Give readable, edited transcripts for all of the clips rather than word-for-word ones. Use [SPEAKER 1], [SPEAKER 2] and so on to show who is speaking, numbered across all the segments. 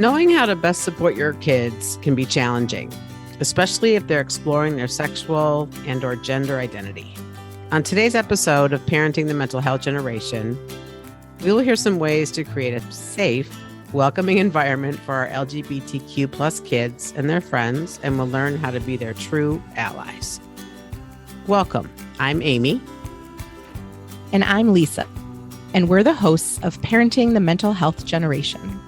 [SPEAKER 1] Knowing how to best support your kids can be challenging, especially if they're exploring their sexual and/or gender identity. On today's episode of Parenting the Mental Health Generation, we will hear some ways to create a safe, welcoming environment for our LGBTQ plus kids and their friends, and we'll learn how to be their true allies. Welcome. I'm Amy.
[SPEAKER 2] And I'm Lisa. And we're the hosts of Parenting the Mental Health Generation.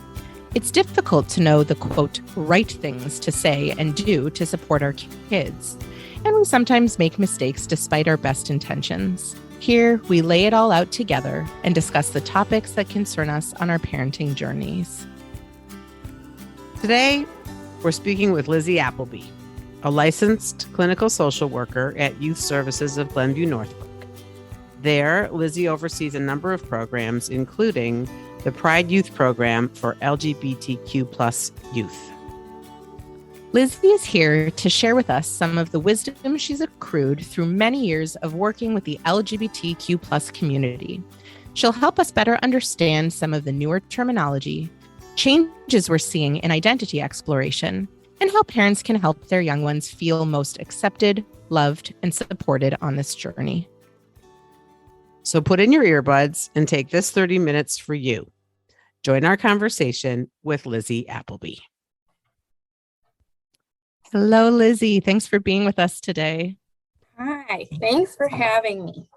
[SPEAKER 2] It's difficult to know the, quote, right things to say and do to support our kids. And we sometimes make mistakes despite our best intentions. Here, we lay it all out together and discuss the topics that concern us on our parenting journeys.
[SPEAKER 1] Today, we're speaking with Lizzy Appleby, a licensed clinical social worker at Youth Services of Glenview, Northbrook. There, Lizzy oversees a number of programs, including the Pride Youth Program for LGBTQ plus youth.
[SPEAKER 2] Lizzy is here to share with us some of the wisdom she's accrued through many years of working with the LGBTQ plus community. She'll help us better understand some of the newer terminology, changes we're seeing in identity exploration, and how parents can help their young ones feel most accepted, loved, and supported on this journey.
[SPEAKER 1] So put in your earbuds and take this 30 minutes for you. Join our conversation with Lizzy Appleby.
[SPEAKER 2] Hello, Lizzy. Thanks for being with us today.
[SPEAKER 3] Hi, thanks for having me.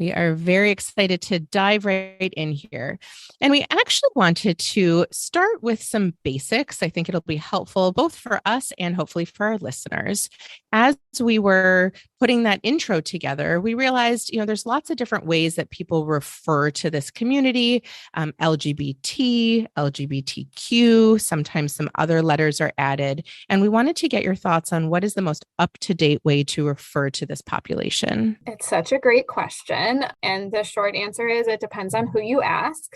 [SPEAKER 2] We are very excited to dive right in here. And we actually wanted to start with some basics. I think it'll be helpful both for us and hopefully for our listeners. As we were putting that intro together, we realized, there's lots of different ways that people refer to this community, LGBT, LGBTQ, sometimes some other letters are added. And we wanted to get your thoughts on what is the most up-to-date way to refer to this population.
[SPEAKER 3] It's such a great question. And the short answer is it depends on who you ask.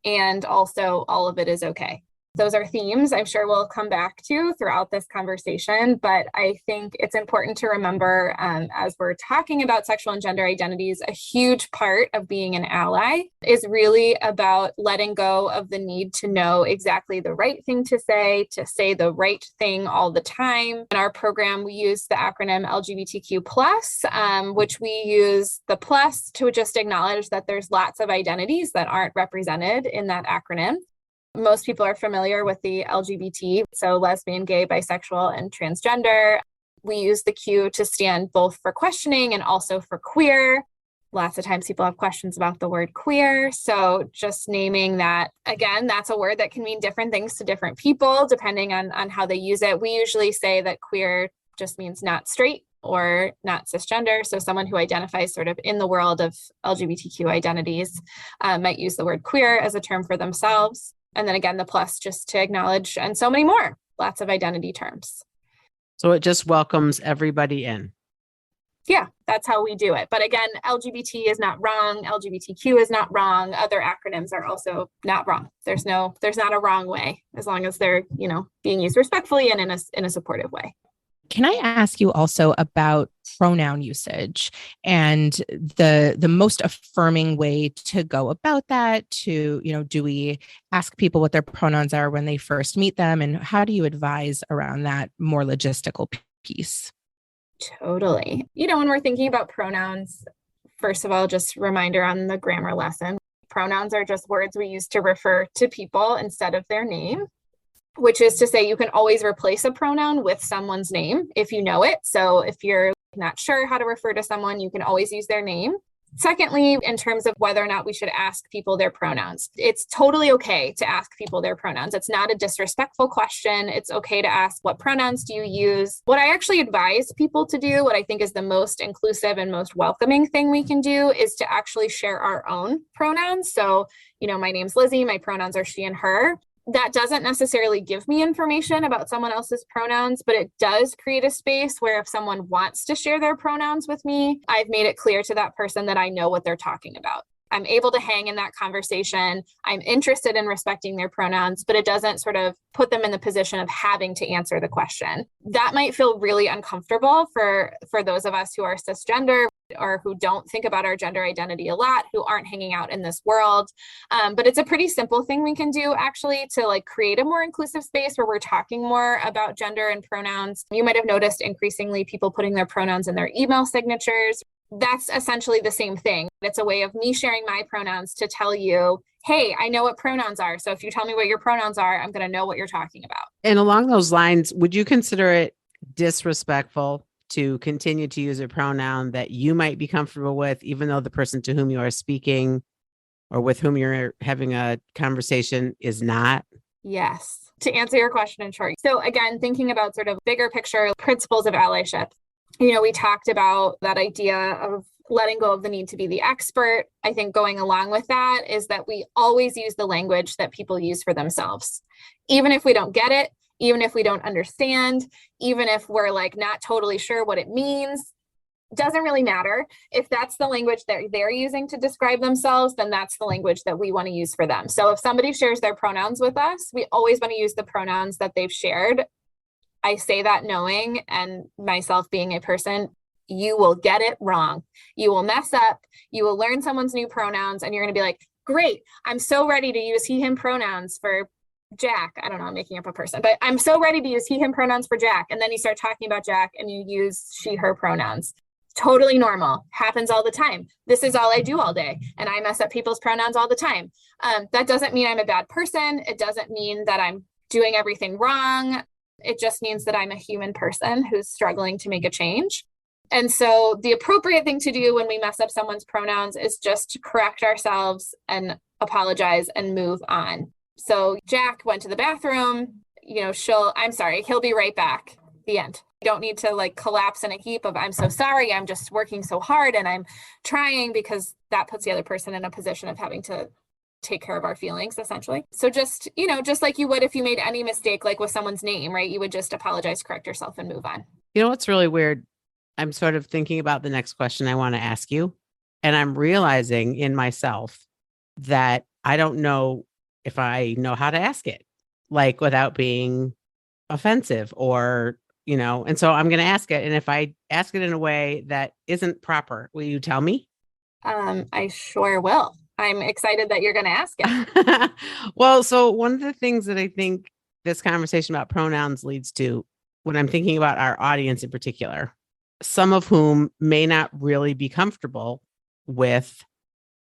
[SPEAKER 3] And also all of it is okay. Those are themes I'm sure we'll come back to throughout this conversation, but I think it's important to remember as we're talking about sexual and gender identities, a huge part of being an ally is really about letting go of the need to know exactly the right thing to say the right thing all the time. In our program, we use the acronym LGBTQ+, which we use the plus to just acknowledge that there's lots of identities that aren't represented in that acronym. Most people are familiar with the LGBT, so lesbian, gay, bisexual, and transgender. We use the Q to stand both for questioning and also for queer. Lots of times people have questions about the word queer. So just naming that, again, that's a word that can mean different things to different people depending on how they use it. We usually say that queer just means not straight or not cisgender. So someone who identifies sort of in the world of LGBTQ identities might use the word queer as a term for themselves. And then again, the plus just to acknowledge, and so many more, lots of identity terms.
[SPEAKER 1] So it just welcomes everybody in.
[SPEAKER 3] Yeah, that's how we do it. But again, LGBT is not wrong. LGBTQ is not wrong. Other acronyms are also not wrong. There's not a wrong way, as long as they're, being used respectfully and in a supportive way.
[SPEAKER 2] Can I ask you also about pronoun usage and the most affirming way to go about that? Do we ask people what their pronouns are when they first meet them? And how do you advise around that more logistical piece?
[SPEAKER 3] Totally. When we're thinking about pronouns, first of all, just reminder on the grammar lesson, pronouns are just words we use to refer to people instead of their name. Which is to say you can always replace a pronoun with someone's name if you know it. So if you're not sure how to refer to someone, you can always use their name. Secondly, in terms of whether or not we should ask people their pronouns, it's totally okay to ask people their pronouns. It's not a disrespectful question. It's okay to ask, what pronouns do you use? What I actually advise people to do, what I think is the most inclusive and most welcoming thing we can do, is to actually share our own pronouns. So, my name's Lizzy, my pronouns are she and her. That doesn't necessarily give me information about someone else's pronouns, but it does create a space where if someone wants to share their pronouns with me, I've made it clear to that person that I know what they're talking about. I'm able to hang in that conversation. I'm interested in respecting their pronouns, but it doesn't sort of put them in the position of having to answer the question. That might feel really uncomfortable for those of us who are cisgender or who don't think about our gender identity a lot, who aren't hanging out in this world. But it's a pretty simple thing we can do actually to like create a more inclusive space where we're talking more about gender and pronouns. You might have noticed increasingly people putting their pronouns in their email signatures. That's essentially the same thing. It's a way of me sharing my pronouns to tell you, hey, I know what pronouns are. So if you tell me what your pronouns are, I'm going to know what you're talking about.
[SPEAKER 1] And along those lines, would you consider it disrespectful to continue to use a pronoun that you might be comfortable with, even though the person to whom you are speaking or with whom you're having a conversation is not?
[SPEAKER 3] Yes. To answer your question in short. So again, thinking about sort of bigger picture principles of allyship, we talked about that idea of letting go of the need to be the expert. I think going along with that is that we always use the language that people use for themselves. Even if we don't get it, even if we don't understand, even if we're like not totally sure what it means, doesn't really matter. If that's the language that they're using to describe themselves, then that's the language that we want to use for them. So if somebody shares their pronouns with us, we always want to use the pronouns that they've shared. I say that knowing, and myself being a person, you will get it wrong. You will mess up. You will learn someone's new pronouns and you're going to be like, great, I'm so ready to use he, him pronouns for Jack. I don't know, I'm making up a person, but I'm so ready to use he, him pronouns for Jack. And then you start talking about Jack and you use she, her pronouns. Totally normal. Happens all the time. This is all I do all day. And I mess up people's pronouns all the time. That doesn't mean I'm a bad person. It doesn't mean that I'm doing everything wrong. It just means that I'm a human person who's struggling to make a change. And so the appropriate thing to do when we mess up someone's pronouns is just to correct ourselves and apologize and move on. So Jack went to the bathroom, he'll be right back. The end. You don't need to like collapse in a heap of, I'm so sorry, I'm just working so hard and I'm trying, because that puts the other person in a position of having to take care of our feelings, essentially. So just like you would if you made any mistake, like with someone's name, right? You would just apologize, correct yourself, and move on.
[SPEAKER 1] You know what's really weird? I'm sort of thinking about the next question I want to ask you. And I'm realizing in myself that I don't know if I know how to ask it, like without being offensive or, and so I'm going to ask it. And if I ask it in a way that isn't proper, will you tell me?
[SPEAKER 3] I sure will. I'm excited that you're going to ask it.
[SPEAKER 1] Well, so one of the things that I think this conversation about pronouns leads to, when I'm thinking about our audience in particular, some of whom may not really be comfortable with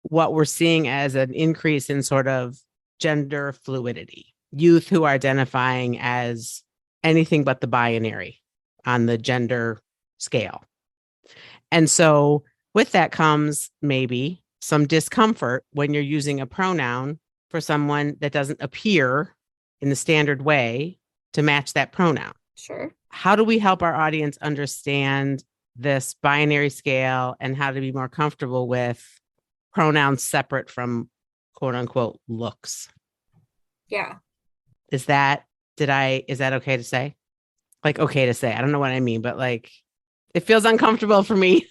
[SPEAKER 1] what we're seeing as an increase in sort of gender fluidity, youth who are identifying as anything but the binary on the gender scale. And so with that comes maybe some discomfort when you're using a pronoun for someone that doesn't appear in the standard way to match that pronoun.
[SPEAKER 3] Sure.
[SPEAKER 1] How do we help our audience understand this binary scale and how to be more comfortable with pronouns separate from quote unquote looks?
[SPEAKER 3] Yeah.
[SPEAKER 1] Is that okay to say? Like, okay to say, I don't know what I mean, but like, it feels uncomfortable for me.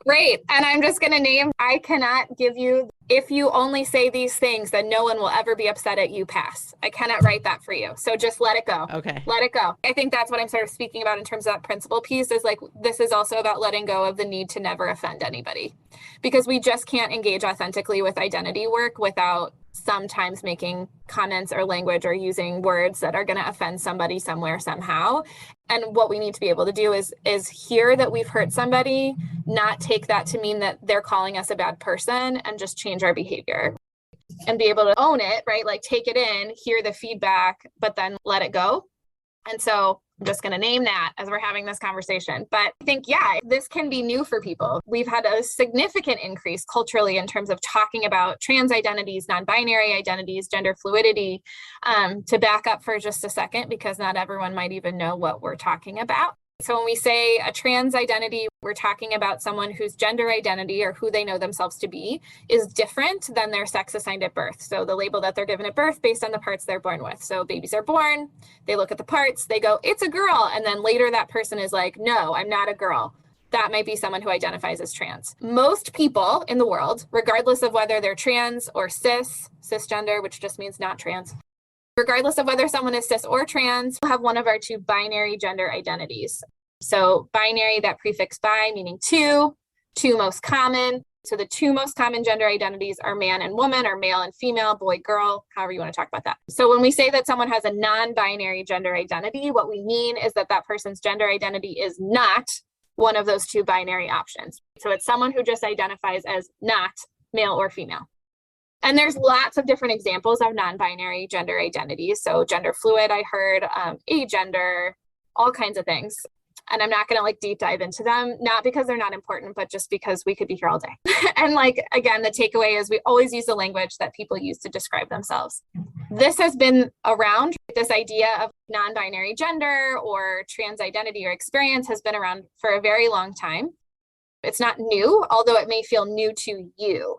[SPEAKER 3] Great. And I'm just going to name, I cannot give you, if you only say these things, then no one will ever be upset at you, pass. I cannot write that for you. So just let it go.
[SPEAKER 1] Okay.
[SPEAKER 3] Let it go. I think that's what I'm sort of speaking about in terms of that principle piece, is like, this is also about letting go of the need to never offend anybody, because we just can't engage authentically with identity work without sometimes making comments or language or using words that are going to offend somebody somewhere, somehow. And what we need to be able to do is hear that we've hurt somebody, not take that to mean that they're calling us a bad person, and just change our behavior and be able to own it, right? Like take it in, hear the feedback, but then let it go. And so I'm just going to name that as we're having this conversation. But I think, this can be new for people. We've had a significant increase culturally in terms of talking about trans identities, non-binary identities, gender fluidity. To back up for just a second, because not everyone might even know what we're talking about. So when we say a trans identity, we're talking about someone whose gender identity, or who they know themselves to be, is different than their sex assigned at birth. So the label that they're given at birth based on the parts they're born with. So babies are born, they look at the parts, they go, it's a girl. And then later that person is like, no, I'm not a girl. that might be someone who identifies as trans. Most people in the world, regardless of whether they're trans or cisgender, which just means not trans, regardless of whether someone is cis or trans, will have one of our two binary gender identities. So binary, that prefix bi, meaning two most common. So the two most common gender identities are man and woman, or male and female, boy, girl, however you want to talk about that. So when we say that someone has a non-binary gender identity, what we mean is that that person's gender identity is not one of those two binary options. So it's someone who just identifies as not male or female. And there's lots of different examples of non-binary gender identities. So gender fluid, I heard, agender, all kinds of things. And I'm not going to deep dive into them, not because they're not important, but just because we could be here all day. And again, the takeaway is we always use the language that people use to describe themselves. This has been around. This idea of non-binary gender or trans identity or experience has been around for a very long time. It's not new, although it may feel new to you.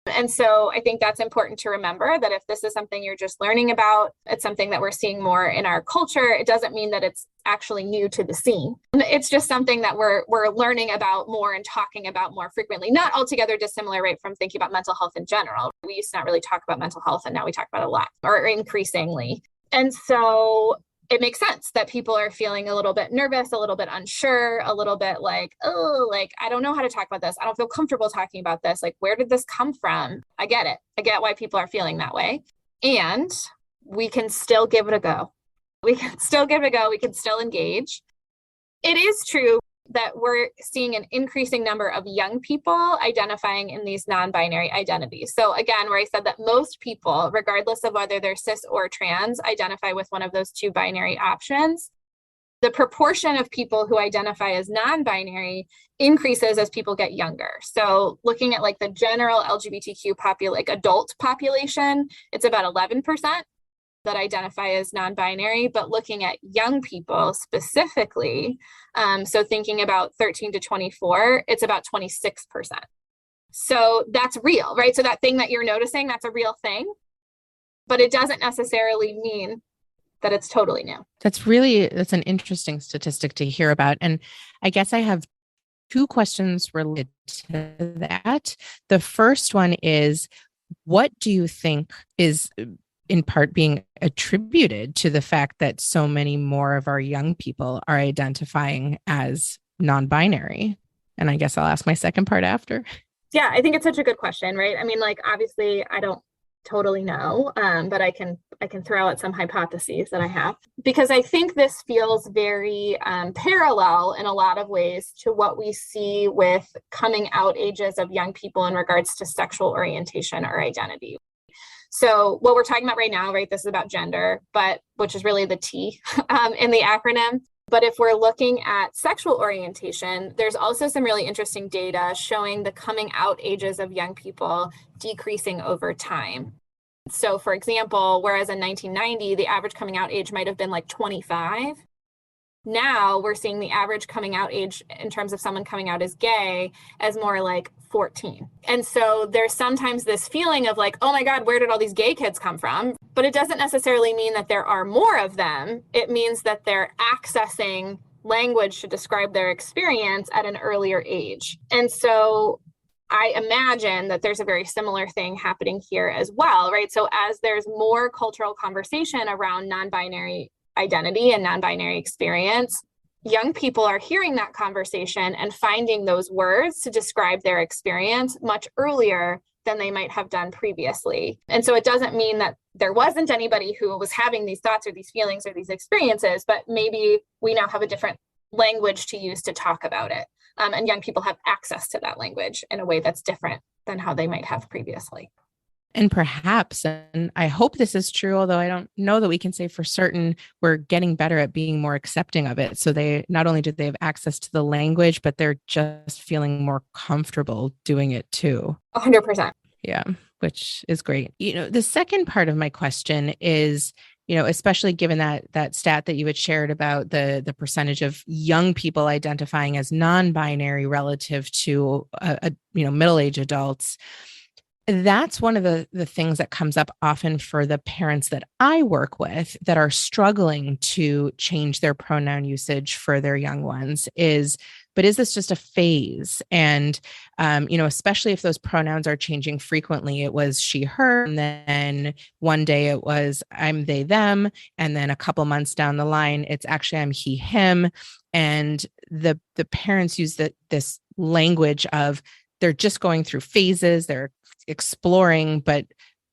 [SPEAKER 3] And so I think that's important to remember, that if this is something you're just learning about, it's something that we're seeing more in our culture. It doesn't mean that it's actually new to the scene. It's just something that we're learning about more and talking about more frequently, not altogether dissimilar, right, from thinking about mental health in general. We used to not really talk about mental health, and now we talk about it a lot, or increasingly. And so it makes sense that people are feeling a little bit nervous, a little bit unsure, a little bit I don't know how to talk about this. I don't feel comfortable talking about this. Where did this come from? I get it. I get why people are feeling that way. And we can still give it a go. We can still give it a go. We can still engage. It is true that we're seeing an increasing number of young people identifying in these non-binary identities. So again, where I said that most people, regardless of whether they're cis or trans, identify with one of those two binary options, the proportion of people who identify as non-binary increases as people get younger. So looking at the general LGBTQ adult population, it's about 11% that identify as non-binary, but looking at young people specifically, so thinking about 13 to 24, it's about 26%. So that's real, right? So that thing that you're noticing, that's a real thing, but it doesn't necessarily mean that it's totally new.
[SPEAKER 2] That's an interesting statistic to hear about. And I guess I have two questions related to that. The first one is, what do you think is in part being attributed to the fact that so many more of our young people are identifying as non-binary? And I guess I'll ask my second part after.
[SPEAKER 3] Yeah, I think it's such a good question, right? I mean, obviously I don't totally know, but I can throw out some hypotheses that I have, because I think this feels very parallel in a lot of ways to what we see with coming out ages of young people in regards to sexual orientation or identity. So what we're talking about right now, right, this is about gender, but which is really the T in the acronym. But if we're looking at sexual orientation, there's also some really interesting data showing the coming out ages of young people decreasing over time. So for example, whereas in 1990, the average coming out age might have been 25, now we're seeing the average coming out age in terms of someone coming out as gay as more 14. And so there's sometimes this feeling of oh my God, where did all these gay kids come from? But it doesn't necessarily mean that there are more of them. It means that they're accessing language to describe their experience at an earlier age. And so I imagine that there's a very similar thing happening here as well, right? So as there's more cultural conversation around non-binary identity and non-binary experience, young people are hearing that conversation and finding those words to describe their experience much earlier than they might have done previously. And so it doesn't mean that there wasn't anybody who was having these thoughts or these feelings or these experiences, but maybe we now have a different language to use to talk about it. And young people have access to that language in a way that's different than how they might have previously.
[SPEAKER 2] And perhaps, and I hope this is true, although I don't know that we can say for certain, we're getting better at being more accepting of it. So they not only do they have access to the language, but they're just feeling more comfortable doing it too.
[SPEAKER 3] 100%.
[SPEAKER 2] Yeah, which is great. The second part of my question is, especially given that stat that you had shared about the percentage of young people identifying as non-binary relative to middle-aged adults. That's one of the things that comes up often for the parents that I work with that are struggling to change their pronoun usage for their young ones, is but is this just a phase? And, especially if those pronouns are changing frequently, it was she, her, and then one day it was I'm, they, them. And then a couple months down the line, it's actually I'm, he, him. And the parents use this language of they're just going through phases, they're exploring, but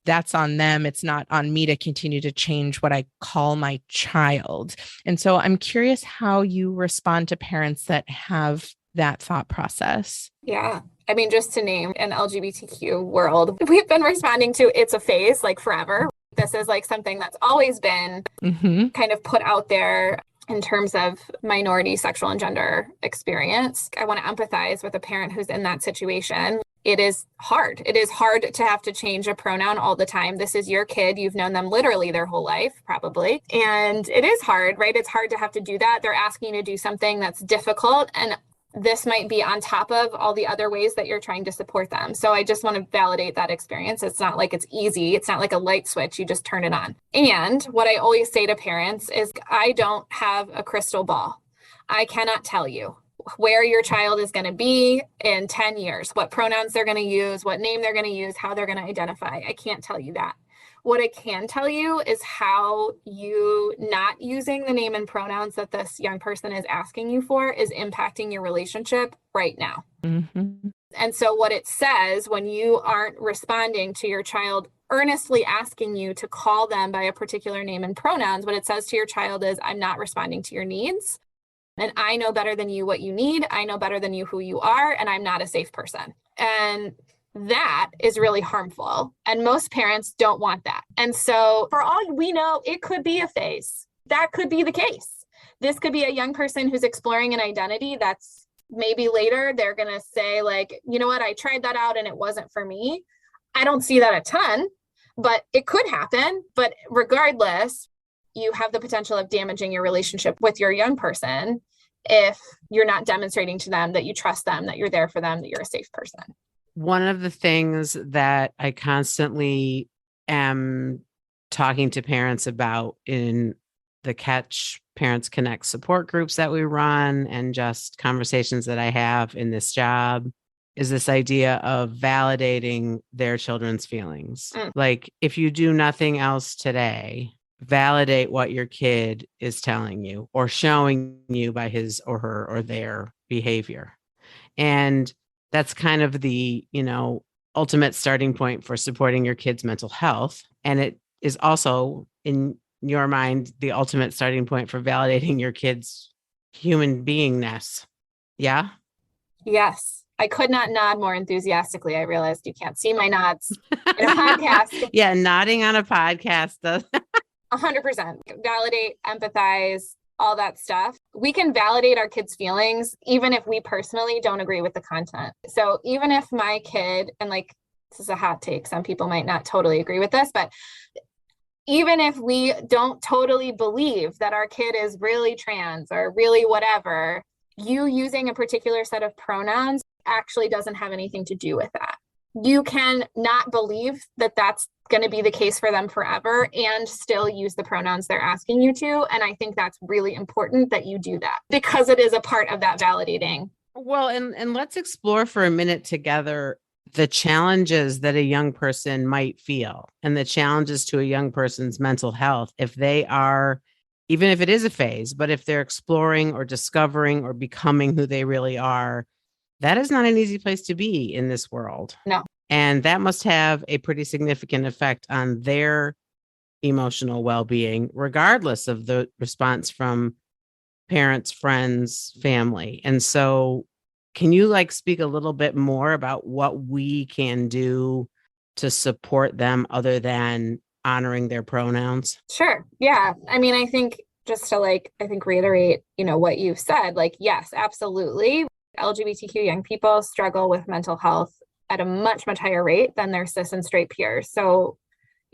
[SPEAKER 2] that's on them. It's not on me to continue to change what I call my child. And so I'm curious how you respond to parents that have that thought process.
[SPEAKER 3] Yeah. I mean, just to name an LGBTQ world, we've been responding to it's a phase like forever. This is like something that's always been kind of put out there in terms of minority sexual and gender experience. I want to empathize with a parent who's in that situation. It is hard. It is hard to have to change a pronoun all the time. This is your kid. You've known them literally their whole life, probably. And it is hard, right? It's hard to have to do that. They're asking you to do something that's difficult. And this might be on top of all the other ways that you're trying to support them. So I just want to validate that experience. It's not like it's easy. It's not like a light switch. You just turn it on. And what I always say to parents is I don't have a crystal ball. I cannot tell you where your child is going to be in 10 years, what pronouns they're going to use, what name they're going to use, how they're going to identify. I can't tell you that. What I can tell you is how you not using the name and pronouns that this young person is asking you for is impacting your relationship right now. And so what it says when you aren't responding to your child earnestly asking you to call them by a particular name and pronouns, what it says to your child is, I'm not responding to your needs. And I know better than you what you need. I know better than you who you are, and I'm not a safe person. And that is really harmful. And most parents don't want that. And so for all we know, it could be a phase. That could be the case. This could be a young person who's exploring an identity that's maybe later they're going to say like, you know what, I tried that out and it wasn't for me. I don't see that a ton, but it could happen. But regardless, you have the potential of damaging your relationship with your young person if you're not demonstrating to them that you trust them, that you're there for them, that you're a safe person.
[SPEAKER 1] One of the things that I constantly am talking to parents about in the Catch Parents Connect support groups that we run and just conversations that I have in this job is this idea of validating their children's feelings. Like if you do nothing else today, validate what your kid is telling you or showing you by his or her or their behavior. And that's kind of the, ultimate starting point for supporting your kid's mental health. And it is also, in your mind, the ultimate starting point for validating your kid's human beingness. Yeah? Yes.
[SPEAKER 3] I could not nod more enthusiastically. I realized you can't see my nods in a podcast.
[SPEAKER 1] Yeah, nodding on a podcast does.
[SPEAKER 3] 100%. Validate, empathize, all that stuff. We can validate our kids' feelings, even if we personally don't agree with the content. So even if my kid, and like, this is a hot take, some people might not totally agree with this, but even if we don't totally believe that our kid is really trans or really whatever, you using a particular set of pronouns actually doesn't have anything to do with that. You can not believe that that's going to be the case for them forever and still use the pronouns they're asking you to. And I think that's really important that you do that because it is a part of that validating.
[SPEAKER 1] Well, and let's explore for a minute together the challenges that a young person might feel and the challenges to a young person's mental health if they are, even if it is a phase, but if they're exploring or discovering or becoming who they really are. That is not an easy place to be in this world.
[SPEAKER 3] No.
[SPEAKER 1] And that must have a pretty significant effect on their emotional well-being, regardless of the response from parents, friends, family. And so can you speak a little bit more about what we can do to support them other than honoring their pronouns?
[SPEAKER 3] Sure. Yeah. I mean, I think just to reiterate, what you've said, yes, absolutely. LGBTQ young people struggle with mental health at a much, much higher rate than their cis and straight peers. So,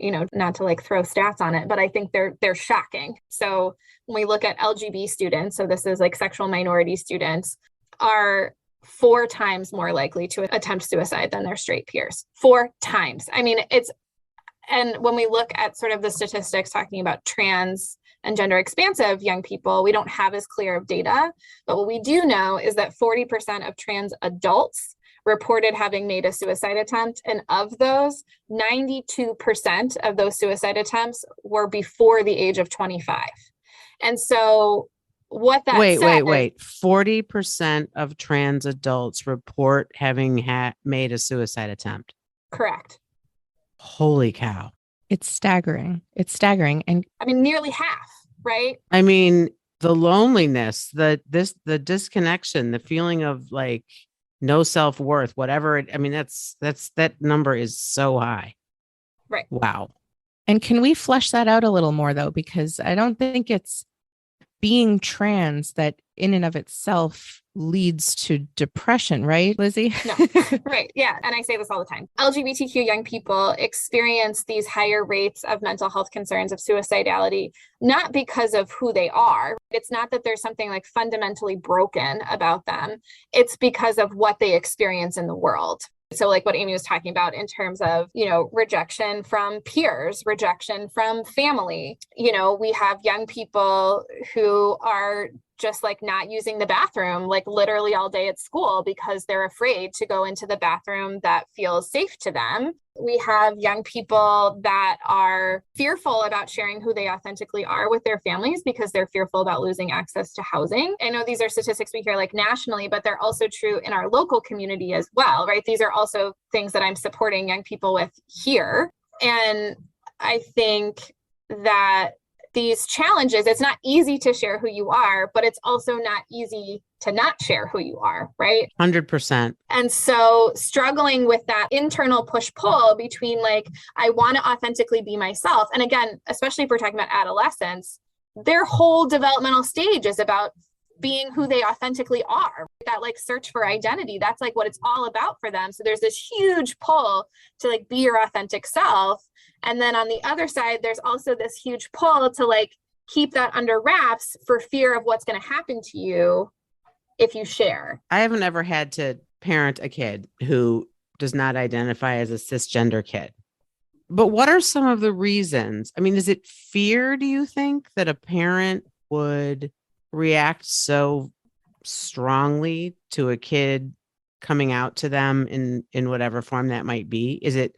[SPEAKER 3] not to throw stats on it, but I think they're shocking. So when we look at LGB students, so this is sexual minority students, are 4 times more likely to attempt suicide than their straight peers. 4 times. I mean, and when we look at sort of the statistics talking about trans and gender expansive young people, we don't have as clear of data. But what we do know is that 40% of trans adults reported having made a suicide attempt. And of those, 92% of those suicide attempts were before the age of 25. And so what that
[SPEAKER 1] wait. 40% of trans adults report having made a suicide attempt.
[SPEAKER 3] Correct.
[SPEAKER 1] Holy cow.
[SPEAKER 2] It's staggering. It's staggering. And
[SPEAKER 3] I mean, nearly half, right?
[SPEAKER 1] I mean, the loneliness, the disconnection, the feeling of like no self-worth, whatever it, I mean, that number is so high.
[SPEAKER 3] Right.
[SPEAKER 1] Wow.
[SPEAKER 2] And can we flesh that out a little more though? Because I don't think it's being trans that in and of itself leads to depression, right, Lizzy?
[SPEAKER 3] No, right. Yeah. And I say this all the time. LGBTQ young people experience these higher rates of mental health concerns, of suicidality, not because of who they are. It's not that there's something like fundamentally broken about them. It's because of what they experience in the world. So like what Amy was talking about in terms of, rejection from peers, rejection from family. We have young people who are just like not using the bathroom, like literally all day at school because they're afraid to go into the bathroom that feels safe to them. We have young people that are fearful about sharing who they authentically are with their families because they're fearful about losing access to housing. I know these are statistics we hear like nationally, but they're also true in our local community as well, right? These are also things that I'm supporting young people with here. And I think that these challenges, it's not easy to share who you are, but it's also not easy to not share who you are, right?
[SPEAKER 1] 100%.
[SPEAKER 3] And so struggling with that internal push-pull between like, I want to authentically be myself. And again, especially if we're talking about adolescents, their whole developmental stage is about being who they authentically are. That like search for identity, that's like what it's all about for them. So there's this huge pull to like be your authentic self. And then on the other side, there's also this huge pull to like keep that under wraps for fear of what's going to happen to you if you share.
[SPEAKER 1] I haven't ever had to parent a kid who does not identify as a cisgender kid. But what are some of the reasons? I mean, is it fear, do you think, that a parent would react so strongly to a kid coming out to them in whatever form that might be? Is it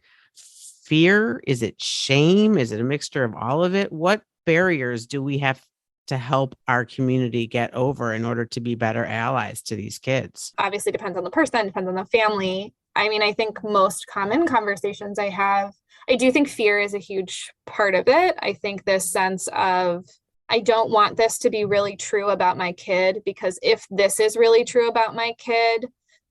[SPEAKER 1] fear? Is it shame? Is it a mixture of all of it? What barriers do we have to help our community get over in order to be better allies to these kids?
[SPEAKER 3] Obviously depends on the person, depends on the family. I mean, I think most common conversations I have, I do think fear is a huge part of it. I think this sense of, I don't want this to be really true about my kid, because if this is really true about my kid,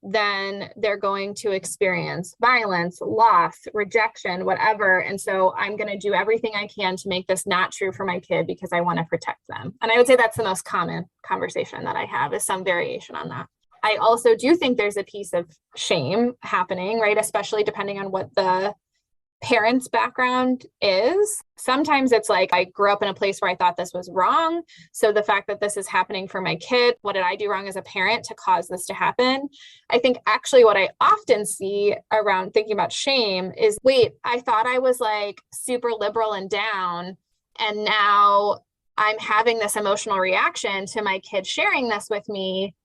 [SPEAKER 3] then they're going to experience violence, loss, rejection, whatever. And so I'm going to do everything I can to make this not true for my kid because I want to protect them. And I would say that's the most common conversation that I have, is some variation on that. I also do think there's a piece of shame happening, right? Especially depending on what the parents' background is. Sometimes it's like, I grew up in a place where I thought this was wrong. So the fact that this is happening for my kid, what did I do wrong as a parent to cause this to happen? I think actually what I often see around thinking about shame is, wait, I thought I was like super liberal and down, and now I'm having this emotional reaction to my kid sharing this with me.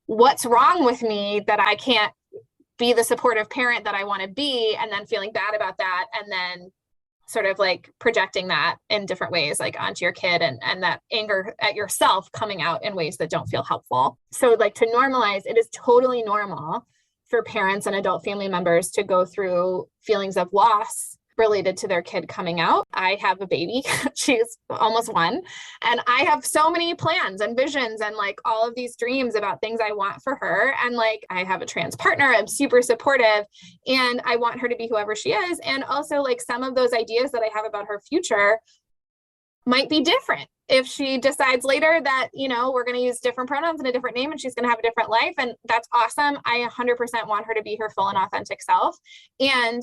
[SPEAKER 3] What's wrong with me that I can't be the supportive parent that I want to be, and then feeling bad about that, and then sort of like projecting that in different ways, like onto your kid, and that anger at yourself coming out in ways that don't feel helpful. So like, to normalize, it is totally normal for parents and adult family members to go through feelings of loss related to their kid coming out. I have a baby, she's almost 1, and I have so many plans and visions and like all of these dreams about things I want for her. And like, I have a trans partner, I'm super supportive, and I want her to be whoever she is. And also like, some of those ideas that I have about her future might be different if she decides later that, we're going to use different pronouns and a different name, and she's going to have a different life. And that's awesome. I 100% want her to be her full and authentic self. And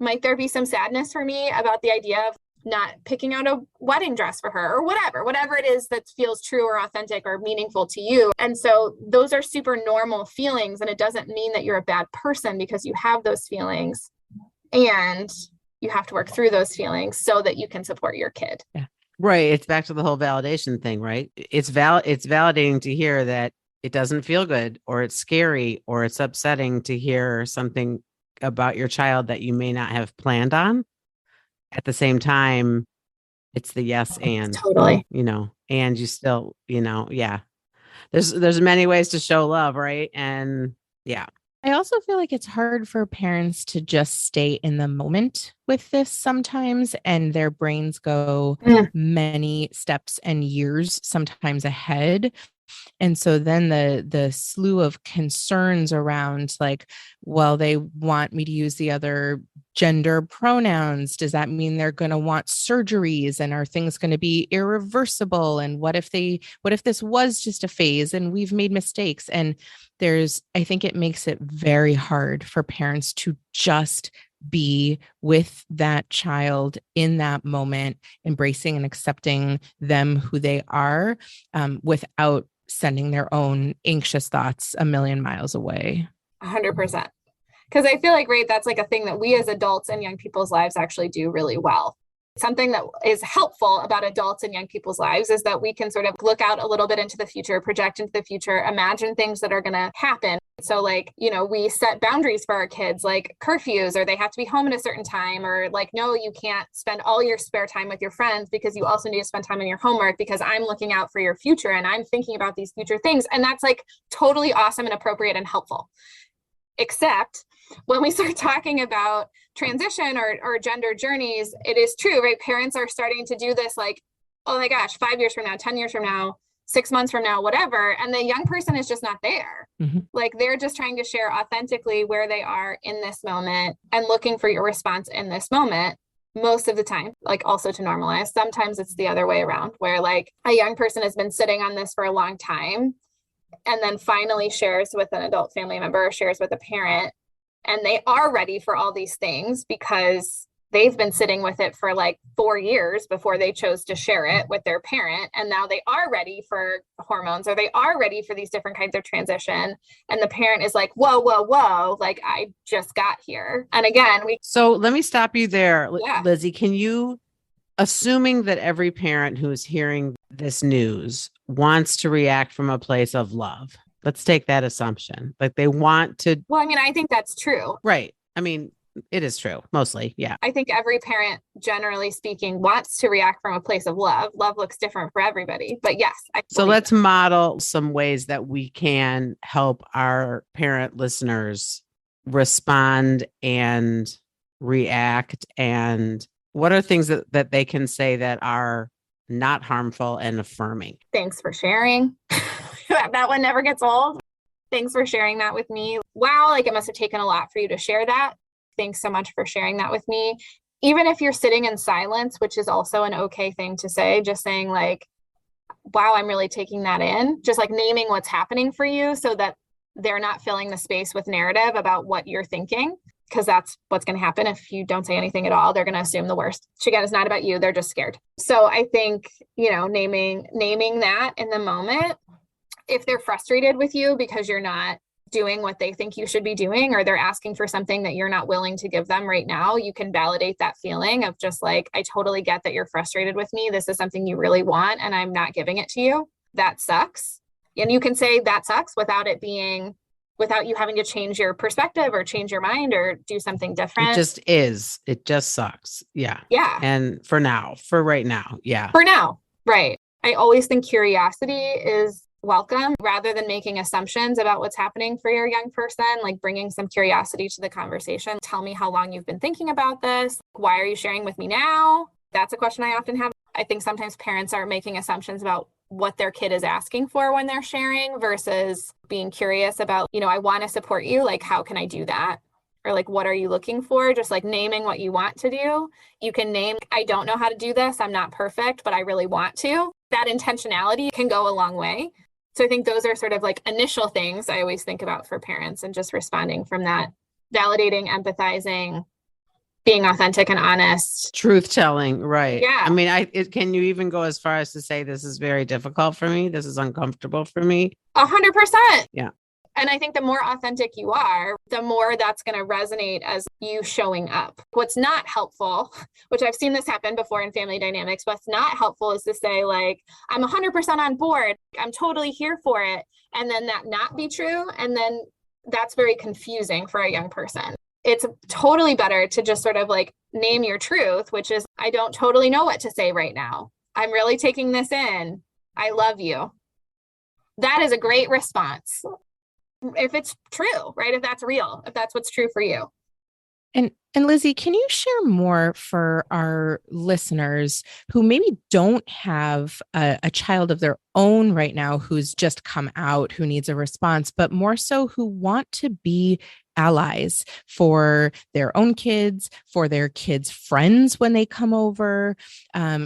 [SPEAKER 3] might there be some sadness for me about the idea of not picking out a wedding dress for her, or whatever it is that feels true or authentic or meaningful to you. And so those are super normal feelings. And it doesn't mean that you're a bad person because you have those feelings, and you have to work through those feelings so that you can support your kid.
[SPEAKER 2] Yeah.
[SPEAKER 1] Right. It's back to the whole validation thing, right? It's validating to hear that it doesn't feel good, or it's scary, or it's upsetting to hear something about your child that you may not have planned on. At the same time, it's the yes and,
[SPEAKER 3] Totally.
[SPEAKER 1] and you still, yeah. There's many ways to show love, right? And yeah.
[SPEAKER 2] I also feel like it's hard for parents to just stay in the moment with this sometimes, and their brains go many steps and years sometimes ahead. And so then the slew of concerns around, like, well, they want me to use the other gender pronouns. Does that mean they're going to want surgeries? And are things going to be irreversible? And what if this was just a phase and we've made mistakes? And I think it makes it very hard for parents to just be with that child in that moment, embracing and accepting them who they are, without sending their own anxious thoughts a million miles away.
[SPEAKER 3] 100%. Because I feel like, right, that's like a thing that we as adults in young people's lives actually do really well. Something that is helpful about adults in young people's lives is that we can sort of look out a little bit into the future, project into the future, imagine things that are going to happen. So like, we set boundaries for our kids, like curfews, or they have to be home at a certain time, or like, no, you can't spend all your spare time with your friends because you also need to spend time on your homework, because I'm looking out for your future and I'm thinking about these future things. And that's like totally awesome and appropriate and helpful. Except when we start talking about transition or gender journeys, it is true, right? Parents are starting to do this like, oh my gosh, 5 years from now, 10 years from now, 6 months from now, whatever. And the young person is just not there. Mm-hmm. Like they're just trying to share authentically where they are in this moment and looking for your response in this moment. Most of the time, like also to normalize. Sometimes it's the other way around, where like a young person has been sitting on this for a long time and then finally shares with an adult family member, or shares with a parent, and they are ready for all these things because they've been sitting with it for like 4 years before they chose to share it with their parent. And now they are ready for hormones, or they are ready for these different kinds of transition. And the parent is like, whoa, like I just got here. And again,
[SPEAKER 1] So let me stop you there,
[SPEAKER 3] yeah.
[SPEAKER 1] Lizzy. Can you, assuming that every parent who's hearing this news wants to react from a place of love, let's take that assumption. Like they want to.
[SPEAKER 3] Well, I mean, I think that's true.
[SPEAKER 1] Right. I mean, it is true. Mostly. Yeah.
[SPEAKER 3] I think every parent, generally speaking, wants to react from a place of love. Love looks different for everybody. But yes.
[SPEAKER 1] So let's model some ways that we can help our parent listeners respond and react. And what are things that they can say that are not harmful and affirming?
[SPEAKER 3] Thanks for sharing. That one never gets old. Thanks for sharing that with me. Wow, like it must have taken a lot for you to share that. Thanks so much for sharing that with me. Even if you're sitting in silence, which is also an okay thing to say, just saying like, wow, I'm really taking that in. Just like naming what's happening for you so that they're not filling the space with narrative about what you're thinking, because that's what's going to happen if you don't say anything at all. They're going to assume the worst. Which again, it's not about you. They're just scared. So I think, naming that in the moment. If they're frustrated with you because you're not doing what they think you should be doing, or they're asking for something that you're not willing to give them right now, you can validate that feeling of just like, I totally get that you're frustrated with me. This is something you really want and I'm not giving it to you. That sucks. And you can say that sucks without you having to change your perspective or change your mind or do something different.
[SPEAKER 1] It just sucks. Yeah.
[SPEAKER 3] Yeah.
[SPEAKER 1] And for right now. Yeah.
[SPEAKER 3] For now. Right. I always think curiosity is welcome, rather than making assumptions about what's happening for your young person, like bringing some curiosity to the conversation. Tell me how long you've been thinking about this. Why are you sharing with me now? That's a question I often have. I think sometimes parents are making assumptions about what their kid is asking for when they're sharing versus being curious about, I want to support you. Like, how can I do that? Or like, what are you looking for? Just like naming what you want to do. You can name, I don't know how to do this. I'm not perfect, but I really want to. That intentionality can go a long way. So I think those are sort of like initial things I always think about for parents, and just responding from that, validating, empathizing, being authentic and honest.
[SPEAKER 1] Truth telling. Right.
[SPEAKER 3] Yeah.
[SPEAKER 1] I mean, can you even go as far as to say, this is very difficult for me. This is uncomfortable for me.
[SPEAKER 3] 100%.
[SPEAKER 1] Yeah.
[SPEAKER 3] And I think the more authentic you are, the more that's going to resonate as you showing up. What's not helpful, which I've seen this happen before in family dynamics, what's not helpful is to say like, I'm 100% on board. I'm totally here for it. And then that not be true. And then that's very confusing for a young person. It's totally better to just sort of like name your truth, which is, I don't totally know what to say right now. I'm really taking this in. I love you. That is a great response. If it's true, right? If that's real, if that's what's true for you.
[SPEAKER 2] And Lizzy, can you share more for our listeners who maybe don't have a child of their own right now who's just come out, who needs a response, but more so who want to be allies for their own kids, for their kids' friends when they come over,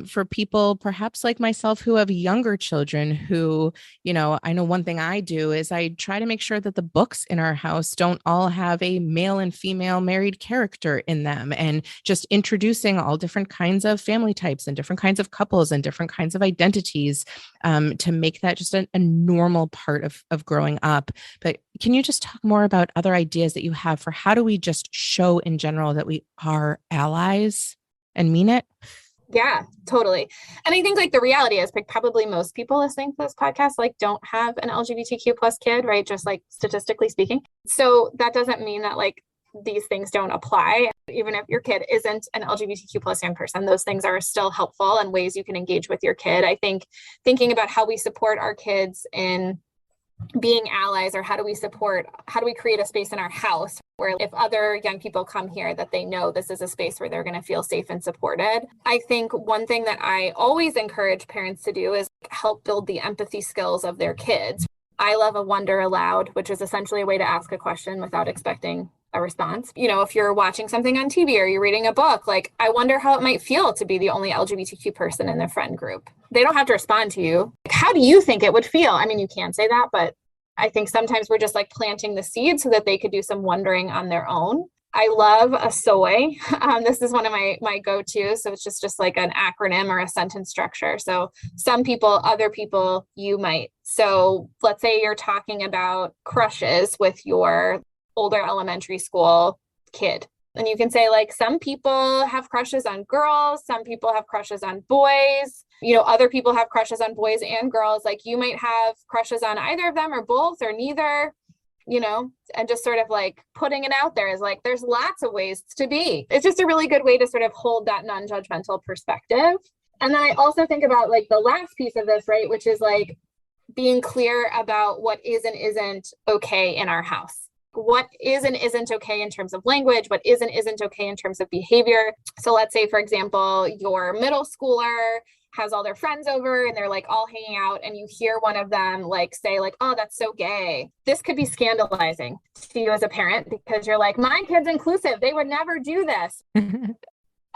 [SPEAKER 2] for people perhaps like myself who have younger children who, I know one thing I do is I try to make sure that the books in our house don't all have a male and female married character in them, and just introducing all different kinds of family types and different kinds of couples and different kinds of identities to make that just a normal part of growing up. But can you just talk more about other ideas that you have for how do we just show in general that we are allies and mean it?
[SPEAKER 3] Yeah, totally. And I think like the reality is like probably most people listening to this podcast like don't have an LGBTQ plus kid, right? Just like statistically speaking. So that doesn't mean that like these things don't apply. Even if your kid isn't an LGBTQ plus young person, those things are still helpful and ways you can engage with your kid. I think thinking about how we support our kids in being allies, or how do we create a space in our house where if other young people come here that they know this is a space where they're going to feel safe and supported. I think one thing that I always encourage parents to do is help build the empathy skills of their kids. I love a wonder aloud, which is essentially a way to ask a question without expecting a response. If you're watching something on TV or you're reading a book, like, I wonder how it might feel to be the only LGBTQ person in the friend group. They don't have to respond to you. Like, how do you think it would feel? I mean, you can say that, but I think sometimes we're just like planting the seed so that they could do some wondering on their own. I love a soy. This is one of my go-tos. So it's just like an acronym or a sentence structure. So some people, other people, you might. So let's say you're talking about crushes with your older elementary school kid. And you can say like, some people have crushes on girls, some people have crushes on boys, other people have crushes on boys and girls. Like you might have crushes on either of them or both or neither, and just sort of like putting it out there is like, there's lots of ways to be. It's just a really good way to sort of hold that non-judgmental perspective. And then I also think about like the last piece of this, right, which is like being clear about what is and isn't okay in our house. What is and isn't okay in terms of language, what is and isn't okay in terms of behavior. So let's say, for example, your middle schooler has all their friends over and they're like all hanging out, and you hear one of them like say like, oh, that's so gay. This could be scandalizing to you as a parent because you're like, my kid's inclusive. They would never do this.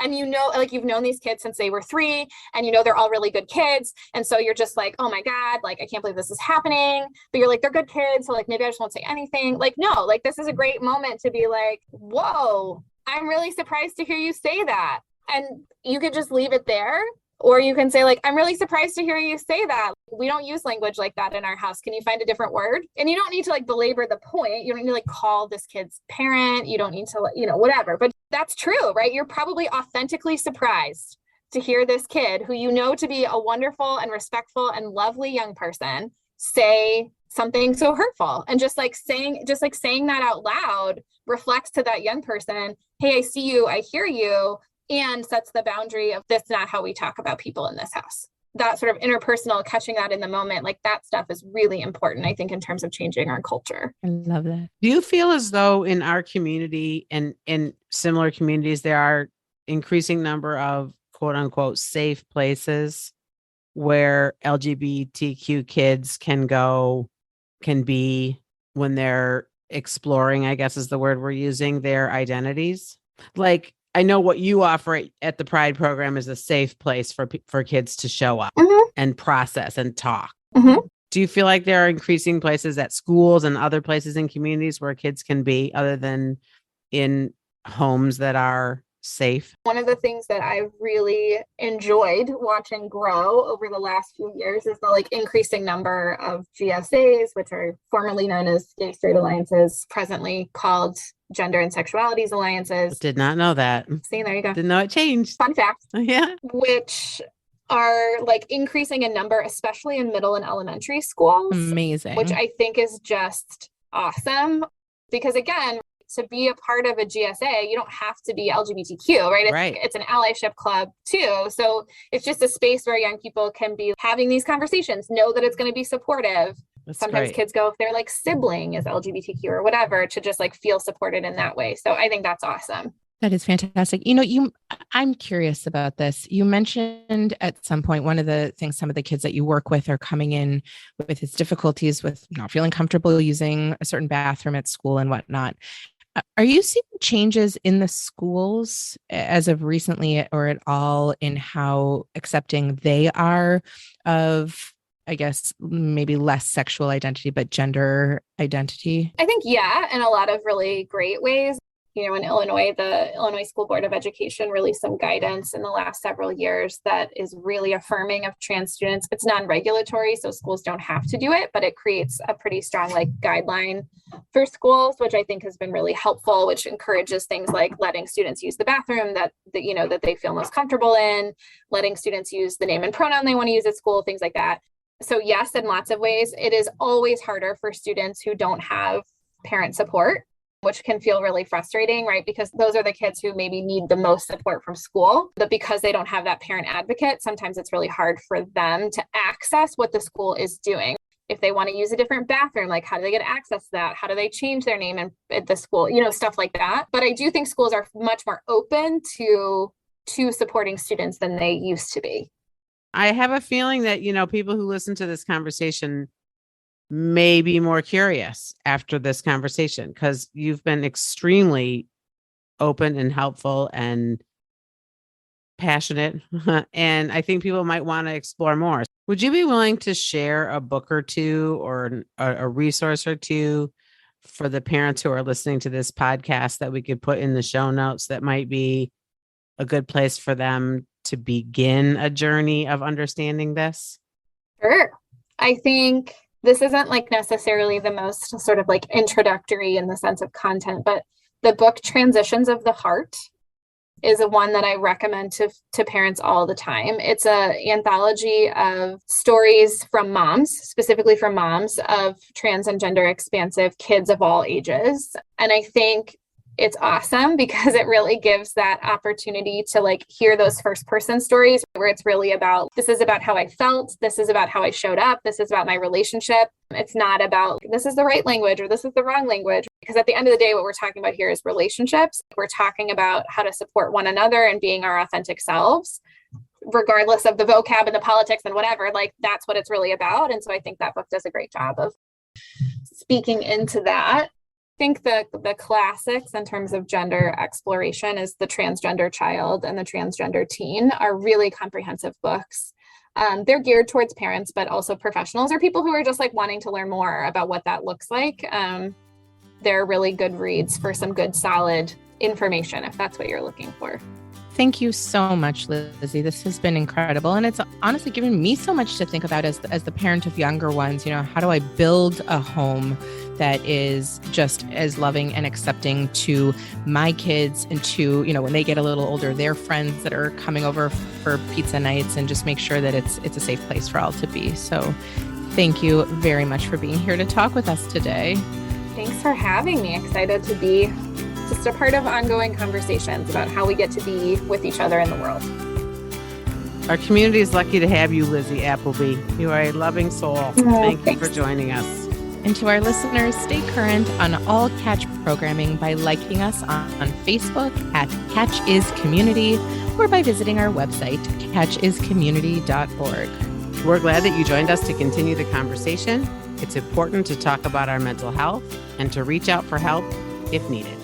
[SPEAKER 3] And like you've known these kids since they were 3 and they're all really good kids. And so you're just like, oh my God, like, I can't believe this is happening. But you're like, they're good kids. So like, maybe I just won't say anything. Like, no, like this is a great moment to be like, whoa, I'm really surprised to hear you say that. And you could just leave it there. Or you can say like, I'm really surprised to hear you say that. We don't use language like that in our house. Can you find a different word? And you don't need to like belabor the point. You don't need to like call this kid's parent. You don't need to, whatever. But that's true, right? You're probably authentically surprised to hear this kid who you know to be a wonderful and respectful and lovely young person say something so hurtful. And just like saying that out loud reflects to that young person, hey, I see you, I hear you, and sets the boundary of this is not how we talk about people in this house. That sort of interpersonal, catching that in the moment, like that stuff is really important, I think, in terms of changing our culture.
[SPEAKER 2] I love that.
[SPEAKER 1] Do you feel as though in our community and in similar communities, there are increasing number of quote unquote safe places where LGBTQ kids can be when they're exploring, I guess is the word we're using, their identities? Like, I know what you offer at the Pride program is a safe place for kids to show up and process and talk. Do you feel like there are increasing places at schools and other places in communities where kids can be other than in homes that are safe?
[SPEAKER 3] One of the things that I've really enjoyed watching grow over the last few years is the increasing number of GSAs, which are formerly known as Gay Straight Alliances, presently called Gender and Sexualities Alliances.
[SPEAKER 1] Did not know that.
[SPEAKER 3] See, there you go.
[SPEAKER 1] Didn't know it changed.
[SPEAKER 3] Fun fact.
[SPEAKER 1] Yeah.
[SPEAKER 3] Which are increasing in number, especially in middle and elementary schools.
[SPEAKER 2] Amazing.
[SPEAKER 3] Which I think is just awesome. Because again, to be a part of a GSA, you don't have to be LGBTQ, right?
[SPEAKER 1] Right.
[SPEAKER 3] It's an allyship club too. So it's just a space where young people can be having these conversations, know that it's going to be supportive.
[SPEAKER 1] That's
[SPEAKER 3] Sometimes
[SPEAKER 1] great.
[SPEAKER 3] kids go, if their sibling is LGBTQ or whatever, to just feel supported in that way. So I think that's awesome.
[SPEAKER 2] That is fantastic. I'm curious about this. You mentioned at some point, one of the things some of the kids that you work with are coming in with his difficulties with not feeling comfortable using a certain bathroom at school and whatnot. Are you seeing changes in the schools as of recently or at all in how accepting they are of, I guess, maybe less sexual identity, but gender identity?
[SPEAKER 3] I think, yeah, in a lot of really great ways. In Illinois, the Illinois School Board of Education released some guidance in the last several years that is really affirming of trans students. It's non-regulatory, so schools don't have to do it, but it creates a pretty strong guideline for schools, which I think has been really helpful, which encourages things like letting students use the bathroom that they feel most comfortable in, letting students use the name and pronoun they want to use at school, things like that. So yes, in lots of ways, it is always harder for students who don't have parent support, which can feel really frustrating, right? Because those are the kids who maybe need the most support from school, but because they don't have that parent advocate, sometimes it's really hard for them to access what the school is doing. If they want to use a different bathroom, how do they get access to that? How do they change their name at the school? Stuff like that. But I do think schools are much more open to supporting students than they used to be.
[SPEAKER 1] I have a feeling that, people who listen to this conversation may be more curious after this conversation because you've been extremely open and helpful and passionate. And I think people might want to explore more. Would you be willing to share a book or two or a resource or two for the parents who are listening to this podcast that we could put in the show notes that might be a good place for them to begin a journey of understanding this?
[SPEAKER 3] Sure. I think this isn't necessarily the most sort of introductory in the sense of content, but the book Transitions of the Heart is one that I recommend to parents all the time. It's an anthology of stories from moms, specifically from moms of trans and gender expansive kids of all ages. And I think it's awesome because it really gives that opportunity to hear those first person stories where it's really about, this is about how I felt. This is about how I showed up. This is about my relationship. It's not about this is the right language or this is the wrong language, because at the end of the day, what we're talking about here is relationships. We're talking about how to support one another and being our authentic selves, regardless of the vocab and the politics and whatever. That's what it's really about. And so I think that book does a great job of speaking into that. I think the classics in terms of gender exploration is The Transgender Child and The Transgender Teen are really comprehensive books. They're geared towards parents, but also professionals or people who are just wanting to learn more about what that looks like. They're really good reads for some good, solid information, if that's what you're looking for.
[SPEAKER 2] Thank you so much, Lizzy. This has been incredible. And it's honestly given me so much to think about as the parent of younger ones. How do I build a home that is just as loving and accepting to my kids and to, when they get a little older, their friends that are coming over for pizza nights, and just make sure that it's a safe place for all to be. So thank you very much for being here to talk with us today.
[SPEAKER 3] Thanks for having me. Excited to be just a part of ongoing conversations about how we get to be with each other in the world.
[SPEAKER 1] Our community is lucky to have you, Lizzy Appleby. You are a loving soul. Thank you for joining us.
[SPEAKER 2] And to our listeners, stay current on all Catch programming by liking us on Facebook at Catch Is Community or by visiting our website, catchiscommunity.org.
[SPEAKER 1] We're glad that you joined us to continue the conversation. It's important to talk about our mental health and to reach out for help if needed.